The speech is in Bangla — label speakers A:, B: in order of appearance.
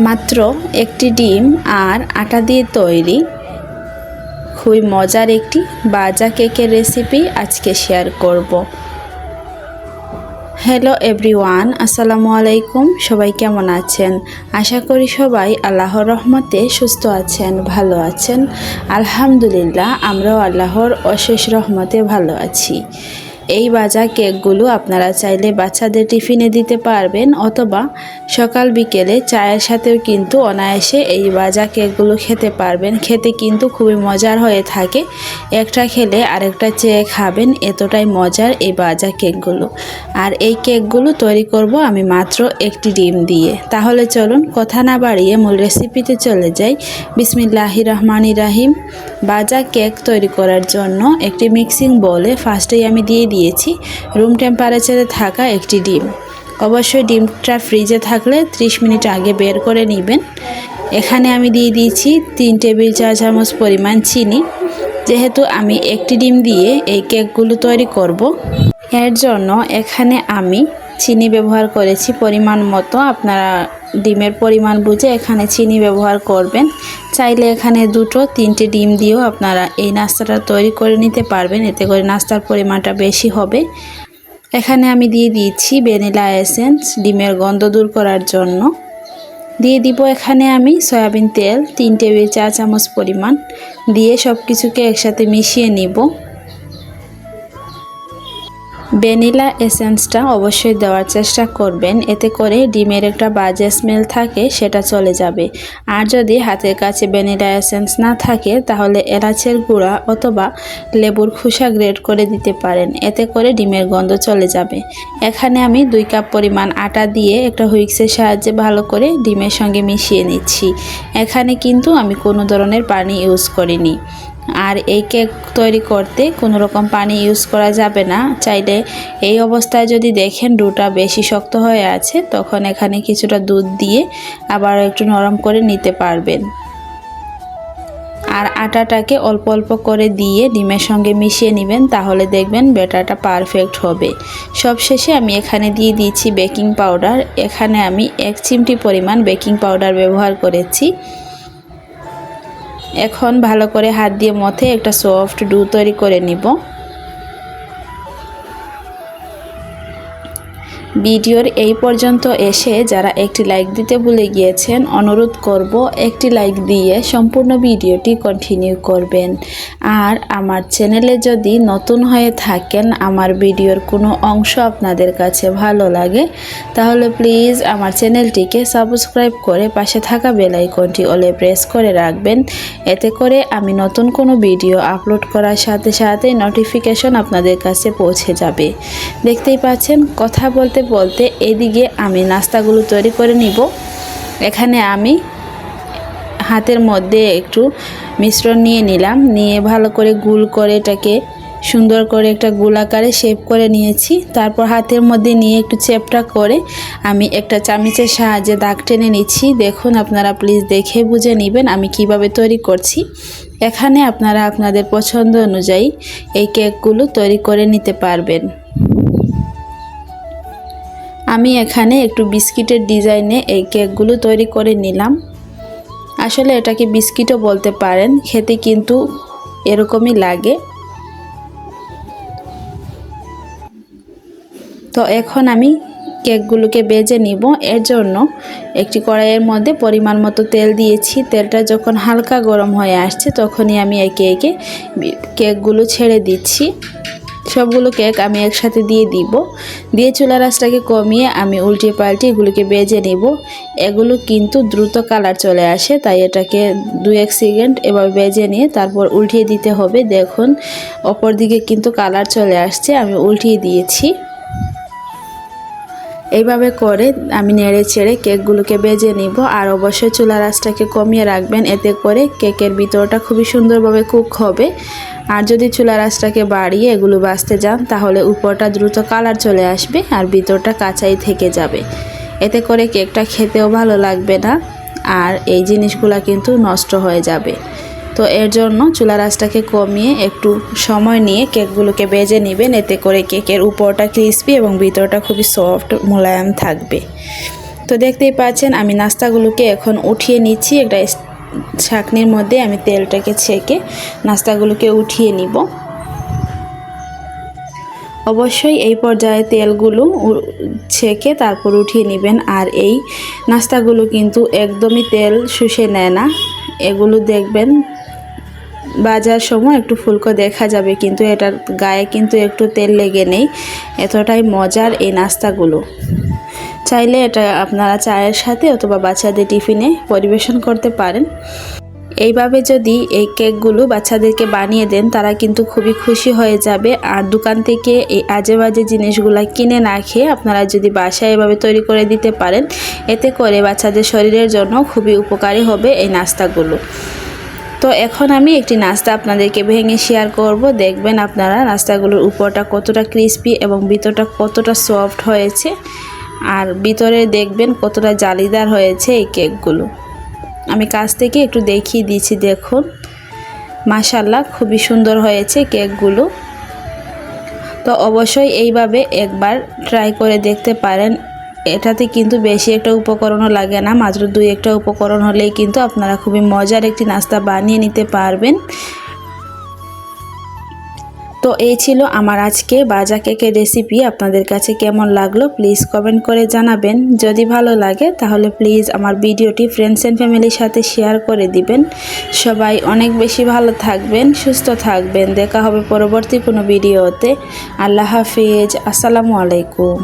A: মাত্র একটি ডিম আর আটা দিয়ে তৈরি খুবই মজার একটি ভাজা কেকের রেসিপি আজকে শেয়ার করব। হ্যালো এভরিওয়ান, আসসালামু আলাইকুম। সবাই কেমন আছেন? আশা করি সবাই আল্লাহর রহমতে সুস্থ আছেন, ভালো আছেন। আলহামদুলিল্লাহ, আমরাও আল্লাহর অশেষ রহমতে ভালো আছি। এই ভাজা কেকগুলো আপনারা চাইলে বাচ্চাদের টিফিনে দিতে পারবেন, অথবা সকাল বিকেলে চায়ের সাথেও কিন্তু অনায়াসে এই ভাজা কেকগুলো খেতে পারবেন। খেতে কিন্তু খুবই মজার হয়ে থাকে, একটা খেলে আরেকটা চেয়ে খাবেন, এতটাই মজার এই ভাজা কেকগুলো। আর এই কেকগুলো তৈরি করব আমি মাত্র একটি ডিম দিয়ে। তাহলে চলুন কথা না বাড়িয়ে মূল রেসিপিতে চলে যাই। বিসমিল্লাহির রহমানির রহিম। ভাজা কেক তৈরি করার জন্য একটি মিক্সিং বোলে ফার্স্টেই আমি দিয়ে দিয়েছি রুম টেম্পারেচারে থাকা একটি ডিম। অবশ্যই ডিমটা ফ্রিজে থাকলে 30 মিনিট আগে বের করে নেবেন। এখানে আমি দিয়ে দিয়েছি 3 টেবিল চা চামচ পরিমাণ চিনি। যেহেতু আমি একটি ডিম দিয়ে এই কেকগুলো তৈরি করব, এর জন্য এখানে আমি চিনি ব্যবহার করেছি পরিমাণ মতো। আপনারা ডিমের পরিমাণ বুঝে এখানে চিনি ব্যবহার করবেন। চাইলে এখানে 2-3টে ডিম দিয়েও আপনারা এই নাস্তাটা তৈরি করে নিতে পারবেন, এতে করে নাস্তার পরিমাণটা বেশি হবে। এখানে আমি দিয়ে দিয়েছি ভ্যানিলা এসেন্স ডিমের গন্ধ দূর করার জন্য। দিয়ে দিব এখানে আমি সয়াবিন তেল 3 টেবিল চা চামচ পরিমাণ দিয়ে সব কিছুকে একসাথে মিশিয়ে নিব। ভ্যানিলা এসেন্সটা অবশ্যই দেওয়ার চেষ্টা করবেন, এতে করে ডিমের একটা বাজে স্মেল থাকে সেটা চলে যাবে। আর যদি হাতের কাছে ভ্যানিলা এসেন্স না থাকে তাহলে এলাচের গুঁড়া অথবা লেবুর খোসা গ্রেট করে দিতে পারেন, এতে করে ডিমের গন্ধ চলে যাবে। এখানে আমি 2 কাপ পরিমাণ আটা দিয়ে একটা হুইক্সের সাহায্যে ভালো করে ডিমের সঙ্গে মিশিয়ে নিচ্ছি। এখানে কিন্তু আমি কোনো ধরনের পানি ইউজ করিনি। আর এই কেক তৈরি করতে কোনো রকম পানি ইউজ করা যাবে না। চাইলে এই অবস্থায় যদি দেখেন ডোটা বেশি শক্ত হয়ে আছে, তখন এখানে কিছুটা দুধ দিয়ে আবার একটু নরম করে নিতে পারবেন। আর আটাটাকে অল্প অল্প করে দিয়ে ডিমের সঙ্গে মিশিয়ে নেবেন, তাহলে দেখবেন ব্যাটারটা পারফেক্ট হবে। সবশেষে আমি এখানে দিয়ে দিয়েছি বেকিং পাউডার। এখানে আমি 1 চিমটি পরিমাণ বেকিং পাউডার ব্যবহার করেছি। এখন ভালো করে হাত দিয়ে মথে একটা সফট ডো তৈরি করে নিব। ভিডিওর এই পর্যন্ত এসে যারা একটি লাইক দিতে ভুলে গিয়েছেন, অনুরোধ করব একটি লাইক দিয়ে সম্পূর্ণ ভিডিওটি কন্টিনিউ করবেন। আর আমার চ্যানেলে যদি নতুন হয়ে থাকেন, আমার ভিডিওর কোনো অংশ আপনাদের কাছে ভালো লাগে, তাহলে প্লিজ আমার চ্যানেলটিকে সাবস্ক্রাইব করে পাশে থাকা বেল আইকনটি অলে প্রেস করে রাখবেন। এতে করে আমি নতুন কোনো ভিডিও আপলোড করার সাথে সাথে নোটিফিকেশন আপনাদের কাছে পৌঁছে যাবে। দেখতেই পাচ্ছেন কথা বলতে বলতে এদিকে আমি নাস্তাগুলো তৈরি করে নিব। এখানে আমি হাতের মধ্যে একটু মিশ্রণ নিয়ে নিলাম, নিয়ে ভালো করে গুল করে এটাকে সুন্দর করে একটা গোলাকারে শেপ করে নিয়েছি। তারপর হাতের মধ্যে নিয়ে একটু চ্যাপটা করে আমি একটা চামচের সাহায্যে দাগ টেনে নিচ্ছি। দেখুন, আপনারা প্লিজ দেখে বুঝে নেবেন আমি কিভাবে তৈরি করছি। এখানে আপনারা আপনাদের পছন্দ অনুযায়ী এই কেকগুলো তৈরি করে নিতে পারবেন। আমি এখানে একটু বিস্কিটের ডিজাইনে এই কেকগুলো তৈরি করে নিলাম। আসলে এটাকে বিস্কিটও বলতে পারেন, খেতে কিন্তু এরকমই লাগে। তো এখন আমি কেকগুলোকে ভেজে নিব। এর জন্য একটি কড়াইয়ের মধ্যে পরিমাণ মতো তেল দিয়েছি। তেলটা যখন হালকা গরম হয়ে আসছে, তখনই আমি একে একে কেকগুলো ছেড়ে দিচ্ছি। সবগুলো কেক আমি একসাথে দিয়ে চুলার আঁচটাকে কমিয়ে আমি উল্টে পাল্টে এগুলোকে ভেজে নেব। এগুলো কিন্তু দ্রুত কালার চলে আসে, তাই এটাকে 2-1 সেকেন্ড এভাবে ভেজে নিয়ে তারপর উল্টিয়ে দিতে হবে। দেখুন, অপর দিকে কিন্তু কালার চলে আসছে, আমি উল্টিয়ে দিয়েছি। এইভাবে করে আমি নেড়ে ছেড়ে কেকগুলোকে ভেজে নিব। আর অবশ্যই চুলার আঁচটাকে কমিয়ে রাখবেন, এতে করে কেকের ভিতরটা খুবই সুন্দরভাবে কুক হবে। আর যদি চুলার আঁচটাকে বাড়িয়ে এগুলো ভাজতে যান, তাহলে উপরটা দ্রুত কালার চলে আসবে আর ভিতরটা কাঁচাই থেকে যাবে। এতে করে কেকটা খেতেও ভালো লাগবে না, আর এই জিনিসগুলো কিন্তু নষ্ট হয়ে যাবে। তো এর জন্য চুলার আঁচটাকে কমিয়ে একটু সময় নিয়ে কেকগুলোকে ভেজে নেবেন, এতে করে কেকের উপরটা ক্রিস্পি এবং ভিতরটা খুবই সফট মোলায়েম থাকবে। তো দেখতেই পাচ্ছেন আমি নাস্তাগুলোকে এখন উঠিয়ে নিচ্ছি। একটা ছাঁকনির মধ্যে আমি তেলটাকে ছেঁকে নাস্তাগুলোকে উঠিয়ে নিব। অবশ্যই এই পর্যায়ে তেলগুলো ছেঁকে তারপর উঠিয়ে নেবেন। আর এই নাস্তাগুলো কিন্তু একদমই তেল শুষে নেয় না। এগুলো দেখবেন ভাজার সময় একটু ফুলকো দেখা যাবে, কিন্তু এটার গায়ে কিন্তু একটু তেল লেগে নেই। এতটাই মজার এই নাস্তাগুলো। চাইলে এটা আপনারা চায়ের সাথে অথবা বাচ্চাদের টিফিনে পরিবেশন করতে পারেন। এইভাবে যদি এই কেকগুলো বাচ্চাদেরকে বানিয়ে দেন তারা কিন্তু খুবই খুশি হয়ে যাবে। আর দোকান থেকে এই আজে বাজে জিনিসগুলো কিনে না খেয়ে আপনারা যদি বাসায় এভাবে তৈরি করে দিতে পারেন, এতে করে বাচ্চাদের শরীরের জন্য খুবই উপকারী হবে এই নাস্তাগুলো। তো এখন আমি একটি নাস্তা আপনাদেরকে ভেঙে শেয়ার করব। দেখবেন আপনারা নাস্তাগুলোর উপরটা কতটা ক্রিস্পি এবং ভিতরটা কতটা সফট হয়েছে, আর ভিতরে দেখবেন কতটা জালিদার হয়েছে এই কেকগুলো। আমি কাছ থেকে একটু দেখিয়ে দিচ্ছি, দেখুন মাশাআল্লাহ খুবই সুন্দর হয়েছে কেকগুলো। তো অবশ্যই এইভাবে একবার ট্রাই করে দেখতে পারেন। এটাতে কিন্তু বেশি একটা উপকরণও লাগে না, মাত্র 2-1টা উপকরণ হলেই কিন্তু আপনারা খুবই মজার একটি নাস্তা বানিয়ে নিতে পারবেন। তো এই ছিল আমার আজকে ভাজা কেকের রেসিপি। আপনাদের কাছে কেমন লাগলো প্লিজ কমেন্ট করে জানাবেন। যদি ভালো লাগে তাহলে প্লিজ আমার ভিডিওটি ফ্রেন্ডস অ্যান্ড ফ্যামিলির সাথে শেয়ার করে দিবেন। সবাই অনেক বেশি ভালো থাকবেন, সুস্থ থাকবেন। দেখা হবে পরবর্তী কোনো ভিডিওতে। আল্লাহ হাফিজ, আসসালামু আলাইকুম।